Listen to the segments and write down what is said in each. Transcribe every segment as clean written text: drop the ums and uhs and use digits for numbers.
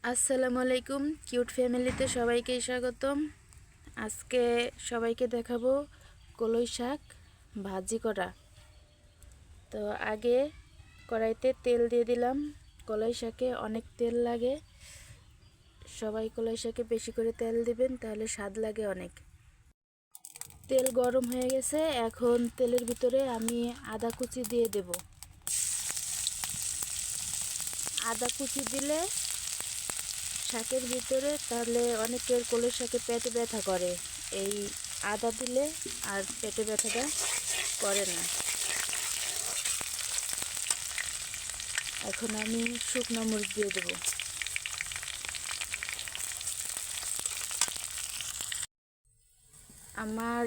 আসসালামু আলাইকুম, কিউট ফ্যামিলিতে সবাইকে স্বাগতম। আজকে সবাইকে দেখাবো কলই শাক ভাজি করা। তো আগে কড়াইতে তেল দিয়ে দিলাম। কলই শাকে অনেক তেল লাগে, সবাই কলই শাকে বেশি করে তেল দিবেন, তাহলে স্বাদ লাগে অনেক। তেল গরম হয়ে গেছে, এখন তেলের ভিতরে আমি আদা কুচি দিয়ে দেব। আদা কুচি দিলে শাকের ভিতরে, তাহলে অনেকের কলই শাকে পেটে ব্যথা করে, এই আদা দিলে আর পেটে ব্যথাটা করে না। এখন আমি শুকনো মরিচ দিয়ে দেব। আমার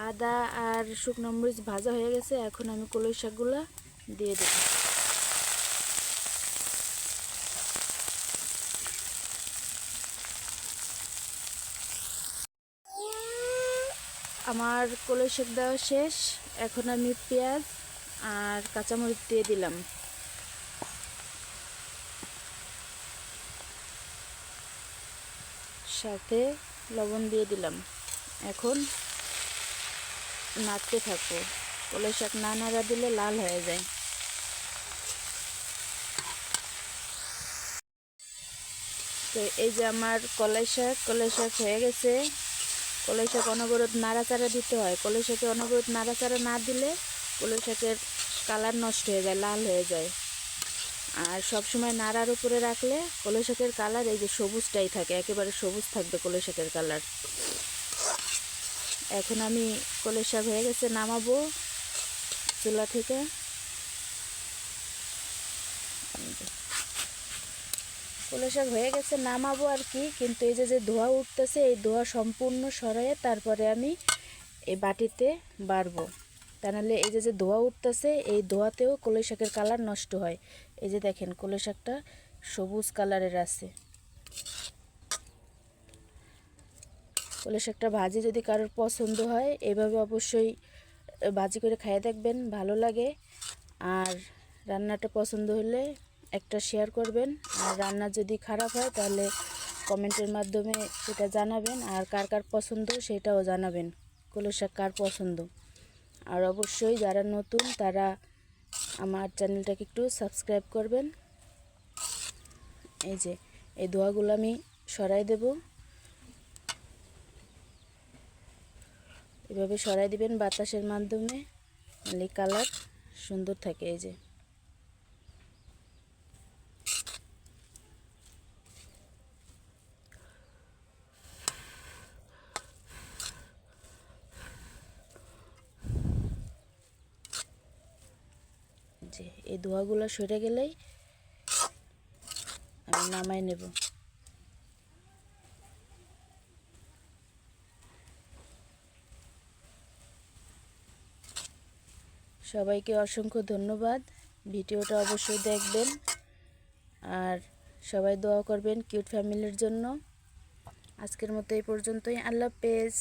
আদা আর শুকনো মরিচ ভাজা হয়ে গেছে, এখন আমি কলই শাকগুলো দিয়ে দেব। আমার কলই শাক দেওয়া শেষ, এখন আমি পেঁয়াজ আর কাঁচামরিচ দিয়ে দিলাম। সাথে লবণ দিয়ে দিলাম। এখন নাড়তে থাকবো। কলই শাক না নাড়া দিলে লাল হয়ে যায়। তো এই যে আমার কলই শাক হয়ে গেছে। কলই শাক অনবরত নাড়াচাড়া দিতে হয়। কলই শাকে অনবরত নাড়াচাড়া না দিলে কলই শাকের কালার নষ্ট হয়ে যায়, লাল হয়ে যায়। আর সবসময় নাড়ার উপরে রাখলে কলই শাকের কালার এই যে সবুজটাই থাকে, একেবারে সবুজ থাকবে কলই শাকের কালার। এখন আমি কলই শাক হয়ে গেছে, নামাবো চুলা থেকে। কলই শাক হয়ে গেছে, নামাবো আর কি। কিন্তু এই যে ধোঁয়া উঠতেছে, এই ধোঁয়া সম্পূর্ণ সরাইয়ে তারপরে আমি এই বাটিতে বাড়বো। তা নাহলে এই যে ধোঁয়া উঠতেছে, এই ধোঁয়াতেও কলই শাকের কালার নষ্ট হয়। এই যে দেখেন কলই শাকটা সবুজ কালারের আছে। কলই শাকটা ভাজি যদি কারোর পছন্দ হয়, এভাবে অবশ্যই ভাজি করে খাইয়ে দেখবেন, ভালো লাগে। আর রান্নাটা পছন্দ হলে একটা শেয়ার করবেন। আর রান্না যদি খারাপ হয় তাহলে কমেন্টের মাধ্যমে সেটা জানাবেন। আর কার কার পছন্দ সেটাও জানাবেন, কলই শাক কার পছন্দ। আর অবশ্যই যারা নতুন তারা আমার চ্যানেলটাকে একটু সাবস্ক্রাইব করবেন। এই যে এই ধোঁয়াগুলো আমি সরাই দেব, এভাবে সরাই দিবেন বাতাসের মাধ্যমে, তাহলে কালার সুন্দর থাকে। এই যে এই ধোঁয়াগুলো সরে গেলেই আমি নামাই নেব। সবাইকে অসংখ্য ধন্যবাদ। ভিডিওটা অবশ্যই দেখবেন আর সবাই দোয়া করবেন কিউট ফ্যামিলির জন্য। আজকের মতো এই পর্যন্তই। আল্লাহ হাফেজ।